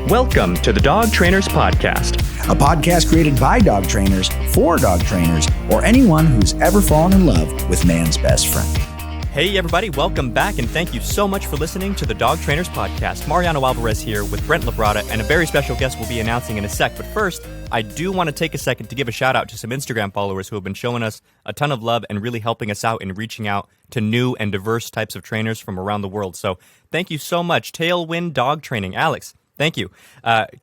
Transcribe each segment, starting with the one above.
Welcome to the Dog Trainers Podcast, a podcast created by dog trainers, for dog trainers, or anyone who's ever fallen in love with man's best friend. Hey everybody, welcome back and thank you so much for listening to the Dog Trainers Podcast. Mariano Alvarez here with Brent LaBrada, and a very special guest we'll be announcing in a sec. But first, I do want to take a second to give a shout out to some Instagram followers who have been showing us a ton of love and really helping us out in reaching out to new and diverse types of trainers from around the world. So thank you so much. Tailwind Dog Training, Alex, thank you.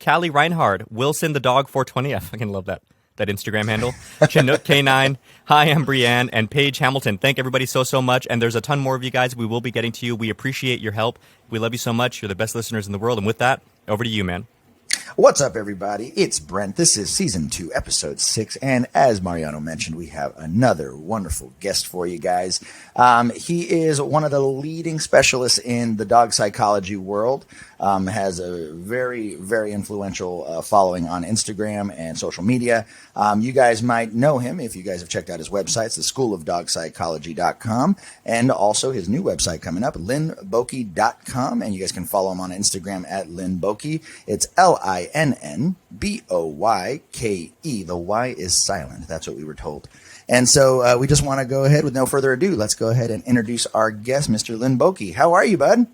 Callie Reinhard, Wilson the Dog 420, I fucking love that Instagram handle. Chinook K9, hi, I'm Brianne, and Paige Hamilton. Thank everybody so much, and there's a ton more of you guys. We will be getting to you. We appreciate your help. We love you so much. You're the best listeners in the world, and with that, over to you, man. What's up, everybody? It's Brent. This is Season 2, Episode 6, and as Mariano mentioned, we have another wonderful guest for you guys. He is one of the leading specialists in the dog psychology world, has a very, very influential following on Instagram and social media. You guys might know him if you guys have checked out his websites, the schoolofdogpsychology.com, and also his new website coming up, linnboyke.com, and you guys can follow him on Instagram at Linn Boyke. It's LINNBOYKE. The Y is silent. That's what we were told. And so we just want to go ahead with no further ado. Let's go ahead and introduce our guest, Mr. Linn Boyke. How are you, bud?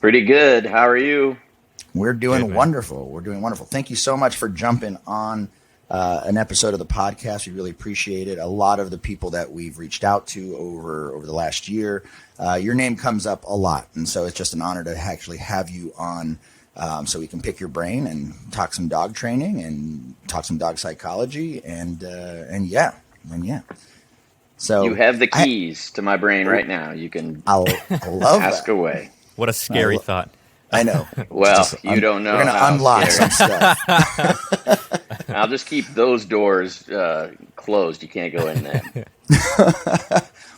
Pretty good. How are you? We're doing wonderful. We're doing wonderful. Thank you so much for jumping on an episode of the podcast. We really appreciate it. A lot of the people that we've reached out to over the last year, your name comes up a lot. And so it's just an honor to actually have you on so we can pick your brain and talk some dog training and talk some dog psychology and yeah. So you have the keys to my brain right now. You can I love ask that. away. What a scary thought. I know. Well, you don't know. We're going to unlock some stuff. I'll just keep those doors closed. You can't go in there.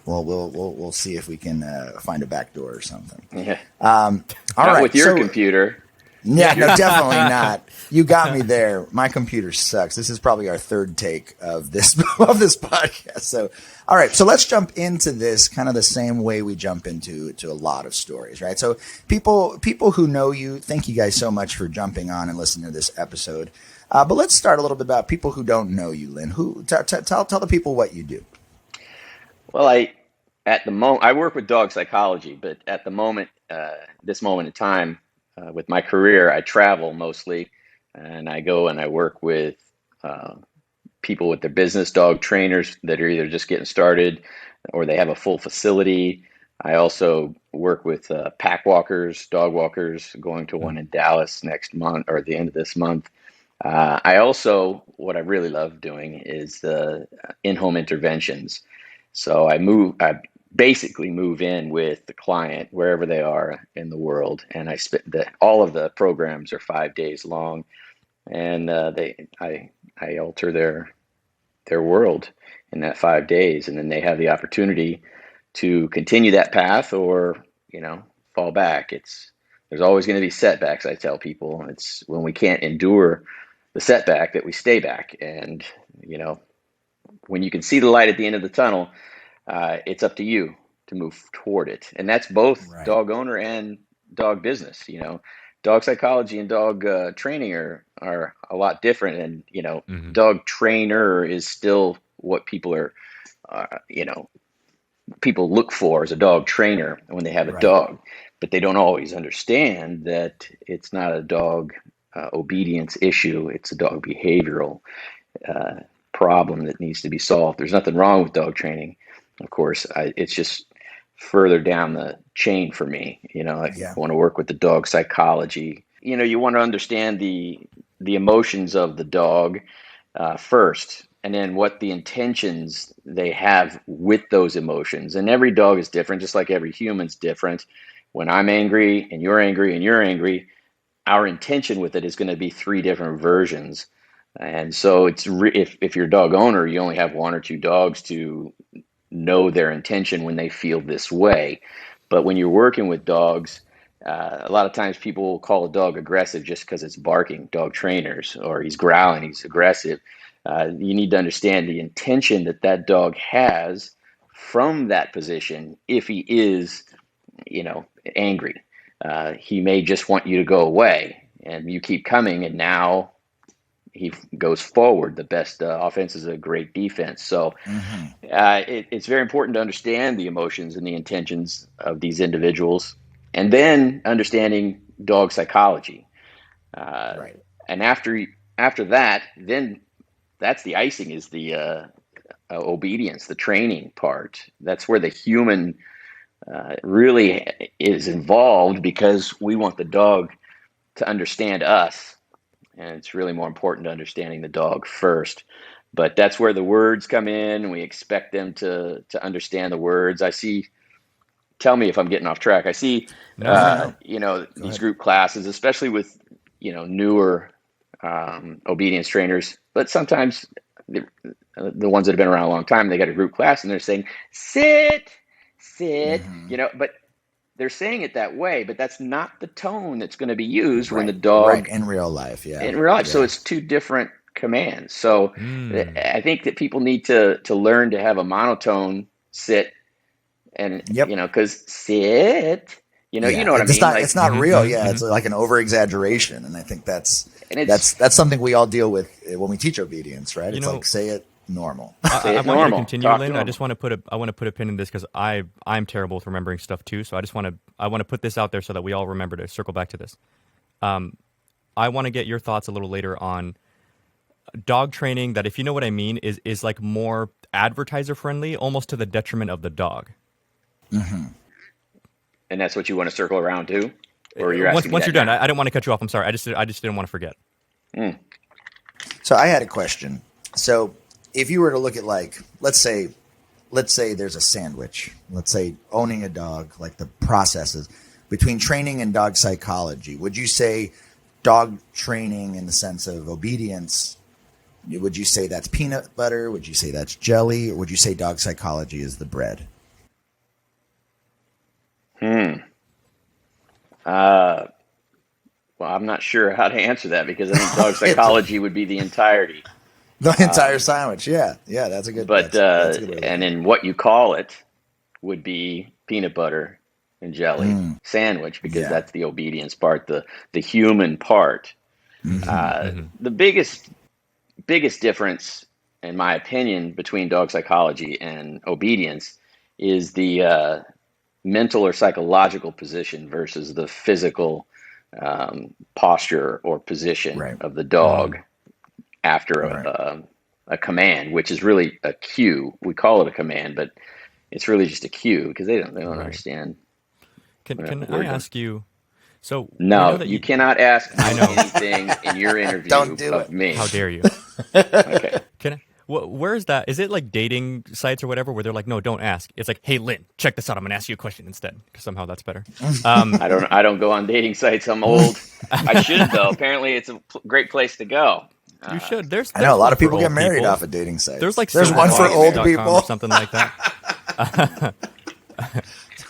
Well, we'll see if we can find a back door or something. Yeah. All Not right. with your computer. Yeah, no, definitely not. You got me there. My computer sucks. This is probably our third take of this podcast. So, all right. So let's jump into this kind of the same way we jump into a lot of stories, right? So people who know you, thank you guys so much for jumping on and listening to this episode. But let's start a little bit about people who don't know you, Linn. Tell the people what you do. Well, I work with dog psychology, but at the moment, this moment in time, with my career, I travel mostly, and I go and I work with people with their business, dog trainers that are either just getting started or they have a full facility. I also work with pack walkers, dog walkers, going to one in Dallas next month or at the end of this month. I also, what I really love doing is the in-home interventions. So I basically move in with the client wherever they are in the world, and all of the programs are 5 days long, and I alter their world in that 5 days, and then they have the opportunity to continue that path or fall back. There's always going to be setbacks. I tell people it's when we can't endure the setback that we stay back, and when you can see the light at the end of the tunnel, it's up to you to move toward it. And that's both right. Dog owner and dog business. Dog psychology and dog training are a lot different. And, dog trainer is still what people are, people look for as a dog trainer when they have a dog. But they don't always understand that it's not a dog obedience issue. It's a dog behavioral problem that needs to be solved. There's nothing wrong with dog training. Of course, it's just further down the chain for me. I want to work with the dog psychology. You want to understand the emotions of the dog first, and then what the intentions they have with those emotions. And every dog is different, just like every human's different. When I'm angry and you're angry, our intention with it is going to be 3 different versions. And so if you're a dog owner, you only have 1 or 2 dogs to know their intention when they feel this way. But when you're working with dogs, a lot of times people will call a dog aggressive just because it's barking, dog trainers, or he's growling, he's aggressive. You need to understand the intention that dog has from that position. If he is, angry, he may just want you to go away. and you keep coming, and now he goes forward. The best offense is a great defense. So it's very important to understand the emotions and the intentions of these individuals, and then understanding dog psychology. Right. And after that, then that's the icing, is the obedience, the training part. That's where the human really is involved, because we want the dog to understand us. And it's really more important to understanding the dog first. But that's where the words come in, and we expect them to understand the words. Tell me if I'm getting off track. I see, No. these group classes, especially with, newer obedience trainers, but sometimes the ones that have been around a long time, they got a group class and they're saying, sit, but they're saying it that way, but that's not the tone that's going to be used when the dog in real life. Yeah. In real life. Yeah. So it's two different commands. So I think that people need to learn to have a monotone sit, and, because sit, you know what I mean? It's not real. Yeah. It's like an over exaggeration. And I think that's something we all deal with when we teach obedience, right? It's like, say it normal. I want you to continue, Linn. I just want to put a pin in this, because I'm terrible with remembering stuff too. So I want to put this out there so that we all remember to circle back to this. I want to get your thoughts a little later on dog training that, if you know what I mean, is like more advertiser friendly, almost to the detriment of the dog. Mm-hmm. And that's what you want to circle around to? Or you're asking once you're done, I don't want to cut you off. I'm sorry. I just didn't want to forget. So I had a question. So if you were to look at, like, let's say there's a sandwich, let's say owning a dog, like the processes between training and dog psychology, would you say dog training in the sense of obedience, would you say that's peanut butter? Would you say that's jelly? Or would you say dog psychology is the bread? Well, I'm not sure how to answer that, because I think dog psychology would be the entirety. The entire sandwich. Yeah. That's a good. But that's a good and then what you call it would be peanut butter and jelly sandwich, because that's the obedience part, the human part. The biggest difference, in my opinion, between dog psychology and obedience is the mental or psychological position versus the physical posture or position of the dog after a command, which is really a cue. We call it a command, but it's really just a cue, because they don't understand. Can I ask you? So no, you cannot ask me anything in your interview of me. How dare you? Okay. Where is that? Is it like dating sites or whatever where they're like, no, don't ask? It's like, hey, Linn, check this out. I'm gonna ask you a question instead, because somehow that's better. I don't go on dating sites. I'm old. I should though. Apparently, it's a great place to go. You should. I know a lot of people get married off of dating sites. There's one for old people or something like that.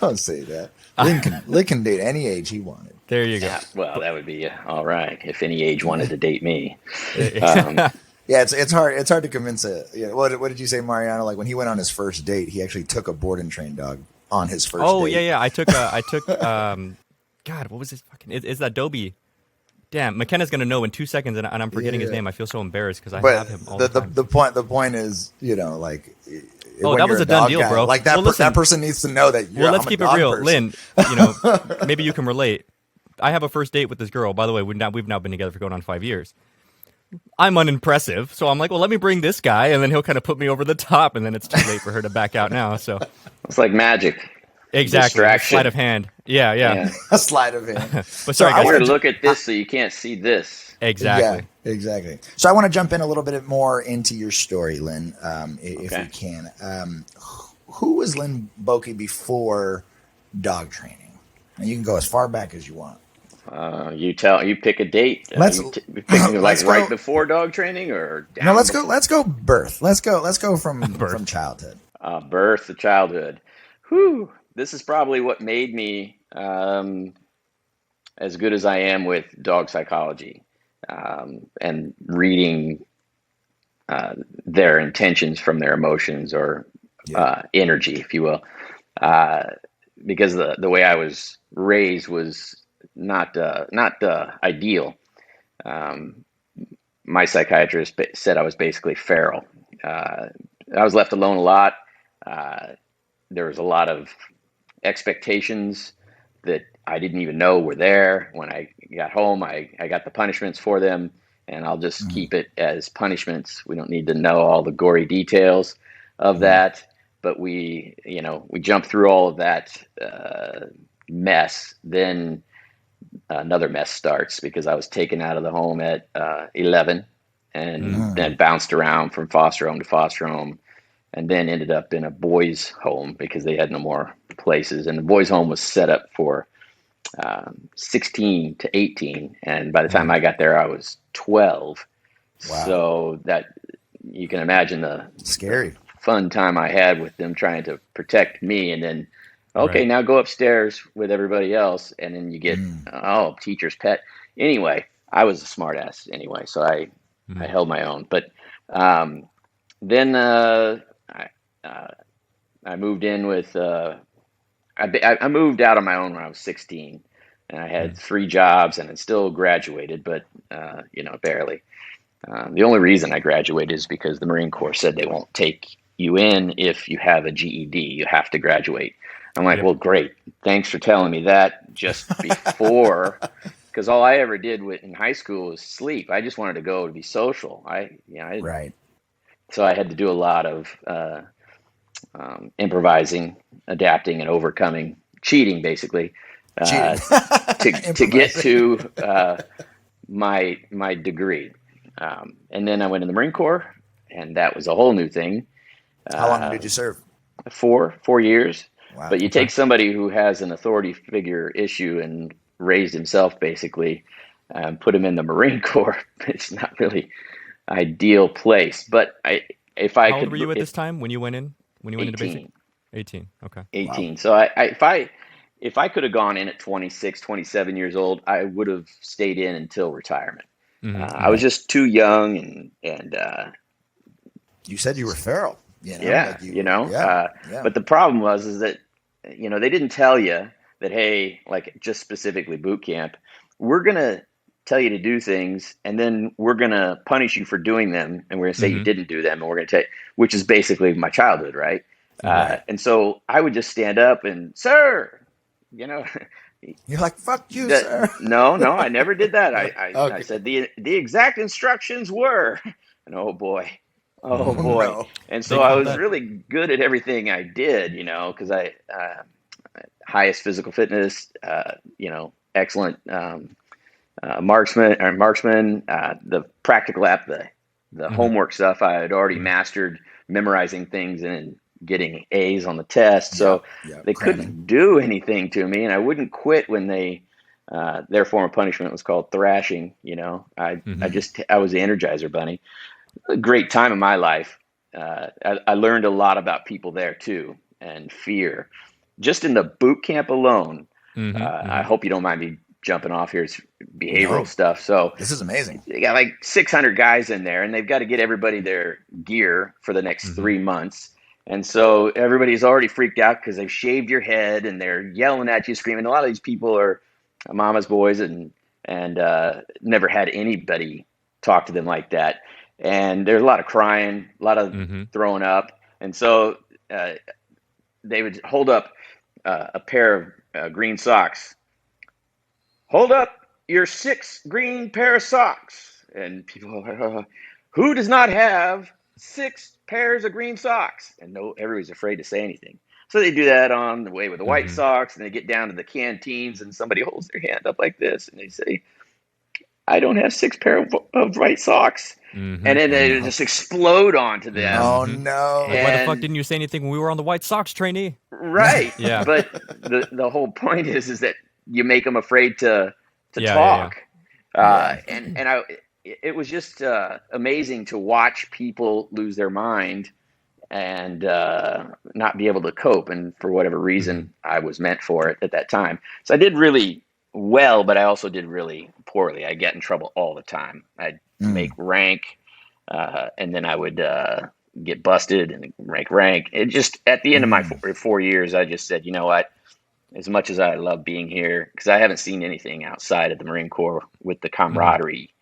Don't say that. Linn can date any age he wanted. There you go. Yeah, well, that would be all right if any age wanted to date me. Yeah, it's hard. It's hard to convince what did you say, Mariano? Like when he went on his first date, he actually took a board and trained dog on his first date. Oh yeah. I took. God, what was his fucking? It's that Dobie. Damn, McKenna's gonna know in 2 seconds, and I'm forgetting his name. I feel so embarrassed because I have him all the time. The point is, like. That was a done deal, bro. Like that. That person needs to know that. Let's keep it real, Linn. Maybe you can relate. I have a first date with this girl. By the way, we've now been together for going on 5 years. I'm unimpressive, so I'm like, well, let me bring this guy, and then he'll kind of put me over the top, and then it's too late for her to back out now. So it's like magic. Exactly. Sleight of hand. Yeah. A sleight of hand. But sorry, I want to look at this so you can't see this. Exactly. Yeah, exactly. So I want to jump in a little bit more into your story, Linn, if we can. Who was Linn Boyke before dog training? And you can go as far back as you want. You pick a date. Right before dog training or down. No, let's go birth. Let's go from childhood. Birth to childhood. Whew. This is probably what made me as good as I am with dog psychology and reading their intentions from their emotions or energy, if you will. Because the way I was raised was not ideal. my psychiatrist said I was basically feral. I was left alone a lot. There was a lot of expectations that I didn't even know were there. When I got home, I got the punishments for them, and I'll just keep it as punishments. We don't need to know all the gory details of that, but we jump through all of that mess. Then another mess starts because I was taken out of the home at 11 and then bounced around from foster home to foster home, and then ended up in a boys' home because they had no more places. And the boys' home was set up for 16 to 18. And by the time I got there, I was 12. Wow. So that you can imagine the scary fun time I had with them trying to protect me. And then, okay, now go upstairs with everybody else. And then you get, teacher's pet. Anyway, I was a smart ass anyway. So I held my own. But then I moved in with, I moved out on my own when I was 16, and I had 3 jobs, and I still graduated, but, barely. The only reason I graduated is because the Marine Corps said they won't take you in if you have a GED. You have to graduate. I'm like, well, great. Thanks for telling me that just before, because all I ever did in high school was sleep. I just wanted to go to be social. Right. So I had to do a lot of improvising, adapting, and overcoming, cheating, basically, to get to my degree. And then I went in the Marine Corps, and that was a whole new thing. How long did you serve? 4 years. Wow. But you take somebody who has an authority figure issue and raised himself, basically, put him in the Marine Corps. It's not really ideal place. But How old were you at this time when you went in? When you went 18. into basic? 18. Okay. 18. Wow. So if I could have gone in at 26, 27 years old, I would have stayed in until retirement. I was just too young, and you said you were feral. But the problem is that they didn't tell you that, hey, like just specifically boot camp, we're gonna tell you to do things, and then we're gonna punish you for doing them, and we're gonna say you didn't do them, and we're gonna tell you, which is basically my childhood, right? And so I would just stand up and, sir, you're like, fuck you, sir. No, I never did that. I said the exact instructions were, and oh boy. No. And so I was really good at everything I did, because I highest physical fitness, excellent marksman, the practical app, the homework stuff I had already mastered, memorizing things and getting A's on the test. So they couldn't do anything to me, and I wouldn't quit when they their form of punishment was called thrashing. I was the Energizer Bunny. A great time in my life. I learned a lot about people there too, and fear. Just in the boot camp alone, I hope you don't mind me jumping off here. It's behavioral stuff. So this is amazing. They got like 600 guys in there, and they've got to get everybody their gear for the next 3 months. And so everybody's already freaked out because they've shaved your head and they're yelling at you, screaming. A lot of these people are mama's boys and never had anybody talk to them like that. And there's a lot of crying, a lot of throwing up. And so they would hold up a pair of green socks. Hold up your 6 green pair of socks. And people are, who does not have 6 pairs of green socks? And everybody's afraid to say anything. So they do that on the way with the white socks, and they get down to the canteens, and somebody holds their hand up like this, and they say, I don't have 6 pair of white socks. And then they just explode onto them. Oh, no. Why the fuck didn't you say anything when we were on the White Sox trainee? Right. Yeah. But the whole point is that you make them afraid to talk. And it was just amazing to watch people lose their mind and not be able to cope. And for whatever reason, I was meant for it at that time. So I did really well, but I also did really poorly. I get in trouble all the time. I'd make rank, and then I would get busted and make rank. It just, at the end of my 4 years, I just said, you know what? As much as I love being here, because I haven't seen anything outside of the Marine Corps with the camaraderie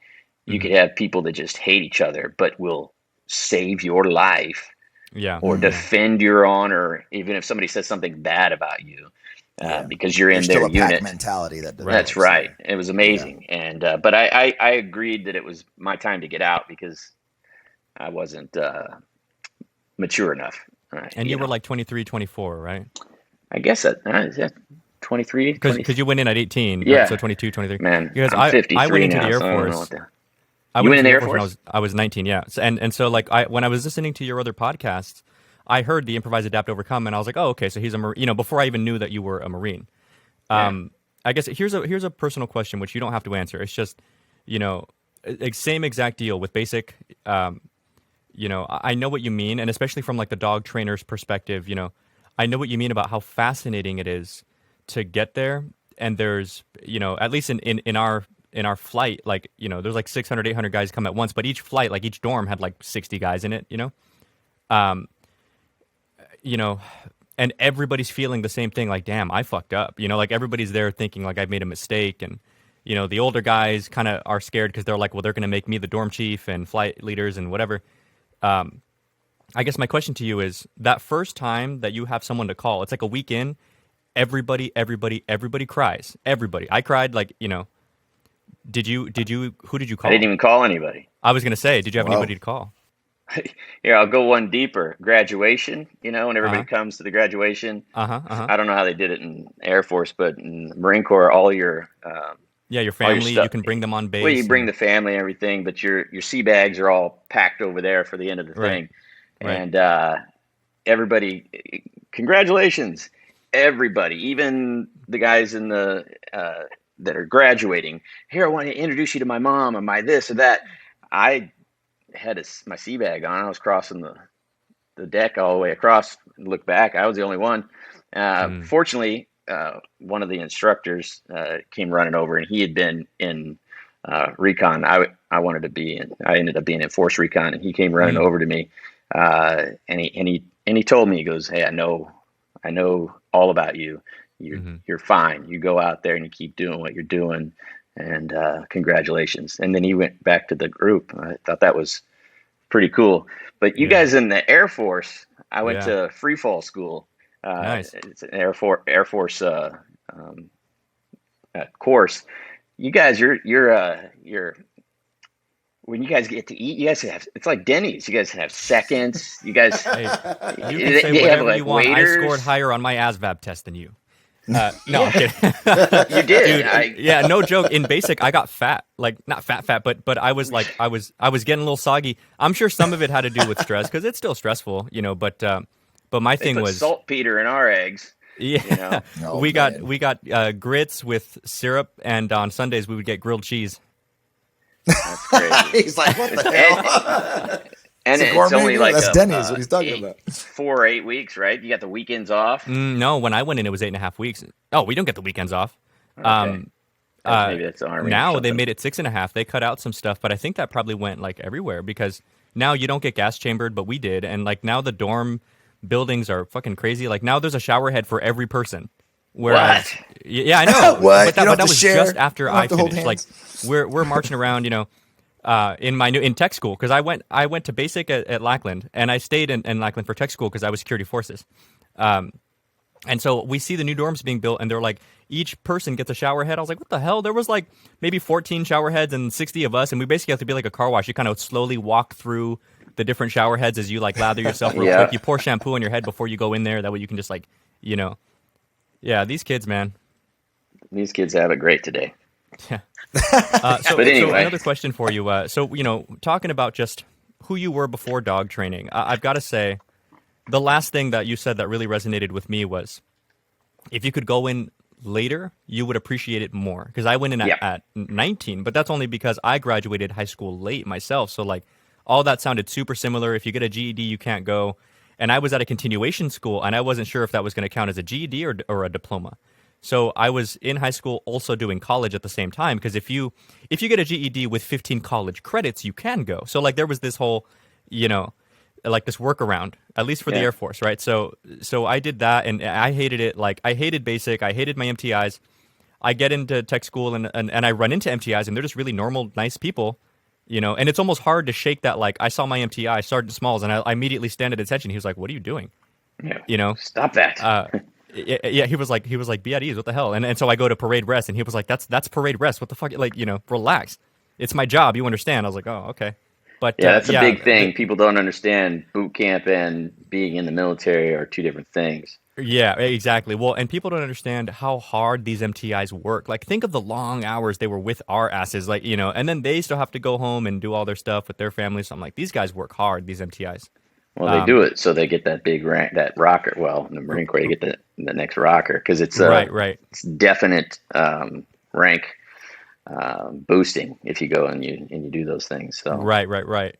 You could have people that just hate each other, but will save your life Yeah. or defend your honor, even if somebody says something bad about you, because you're in their still a pack unit mentality that That's develops right. there. It was amazing. And but I agreed that it was my time to get out because I wasn't mature enough. And you were like 23, 24, right? I guess that is that 23, Because you went in at 18, Yeah. so 22, 23. Man, Because I'm 53 I went into now, the Air so I don't know Force. what the... I You went went into in the Air when Force? I was 19, yeah. So, and so like when I was listening to your other podcasts, I heard the Improvise, Adapt, Overcome, and I was like, oh, okay, so he's a Marine. You know, before I even knew that you were a Marine. I guess here's a personal question, which you don't have to answer. It's just, you know, same exact deal with basic. You know, I know what you mean, and especially from like the dog trainer's perspective, you know, I know what you mean about how fascinating it is to get there. And there's, you know, at least in our flight, like, you know, there's like 600, 800 guys come at once, but each flight, like each dorm had like 60 guys in it, you know? You know, and everybody's feeling the same thing, like, damn, I fucked up. You know, like everybody's there thinking like I've made a mistake. And, you know, the older guys kind of are scared because they're like, well, they're going to make me the dorm chief and flight leaders and whatever. I guess my question to you is that first time that you have someone to call, it's like a week in, everybody cries. Everybody. I cried, like, you know, who did you call? I didn't even call anybody. I was going to say, did you have anybody to call? Here, I'll go one deeper. Graduation, you know, when everybody comes to the graduation. I don't know how they did it in Air Force, but in the Marine Corps, all your your family, you can bring them on base. Well, you bring the family and everything, but your sea bags are all packed over there for the end of the thing. Right. And everybody, congratulations, everybody, even the guys in the that are graduating. Here, I want to introduce you to my mom and my this or that. I had my sea bag on. I was crossing the deck all the way across. Look back, I was the only one. Fortunately, one of the instructors came running over, and he had been in recon. I wanted to be in. I ended up being in force recon, and he came running over to me, and he told me, he goes, "Hey, I know all about you. You're fine. You go out there and you keep doing what you're doing, and congratulations." And then he went back to the group. I thought that was pretty cool. But you guys in the Air Force, I went to free fall school. Nice. It's an Air Force course. You guys, you're when you guys get to eat, you guys have, it's like Denny's. You guys have seconds. You guys, hey, you can say whatever like you want. Waiters. I scored higher on my ASVAB test than you. No, I'm kidding. You did. Dude, yeah, no joke. In basic, I got fat, like not fat, but I was like, I was getting a little soggy. I'm sure some of it had to do with stress because it's still stressful, you know. But my thing was saltpeter in our eggs. Yeah, you know? Oh, we got grits with syrup, and on Sundays we would get grilled cheese. That's crazy. He's like, what the hell? And it's only like that's Denny's. What he's talking about. 4 or 8 weeks, right? You got the weekends off. No, when I went in, it was 8.5 weeks. Oh, we don't get the weekends off. Okay. Maybe that's Army. Now they made it 6.5. They cut out some stuff, but I think that probably went like everywhere because now you don't get gas chambered, but we did, and like now the dorm buildings are fucking crazy. Like now there's a shower head for every person. Whereas, yeah, I know. What? But that was share. just after I finished. Like we're marching around, you know. In tech school, because I went to basic at Lackland, and I stayed in Lackland for tech school because I was security forces. And so we see the new dorms being built, and they're like, each person gets a shower head. I was like, what the hell? There was like maybe 14 shower heads and 60 of us, and we basically have to be like a car wash. You kind of slowly walk through the different shower heads as you like lather yourself real quick. You pour shampoo on your head before you go in there. That way you can just like, you know. Yeah, these kids, man. These kids have it great today. Yeah. But anyway. So another question for you. So, you know, talking about just who you were before dog training, I've got to say, the last thing that you said that really resonated with me was, if you could go in later, you would appreciate it more. Because I went in at 19, but that's only because I graduated high school late myself. So, like, all that sounded super similar. If you get a GED, you can't go. And I was at a continuation school, and I wasn't sure if that was going to count as a GED or a diploma. So I was in high school also doing college at the same time, because if you get a GED with 15 college credits, you can go. So like there was this whole, you know, like this workaround, at least for the Air Force, right? So I did that, and I hated it. Like I hated basic, I hated my MTIs. I get into tech school and I run into MTIs, and they're just really normal, nice people, And it's almost hard to shake that. Like, I saw my MTI, Sergeant Smalls, and I immediately stand at attention. He was like, "What are you doing?" Yeah. Stop that. Yeah, he was like, be at ease. What the hell? And so I go to parade rest, and he was like, that's parade rest. What the fuck? Like, relax. It's my job. You understand? I was like, oh, okay. But yeah, that's a big thing. People don't understand boot camp and being in the military are two different things. Yeah, exactly. Well, and people don't understand how hard these MTIs work. Like, think of the long hours they were with our asses, like, and then they still have to go home and do all their stuff with their families. So I'm like, these guys work hard, these MTIs. Well, they do it so they get that big rank, that rocker. Well, in the Marine Corps, you get the next rocker because it's right. It's definite rank boosting if you go and you do those things. So right.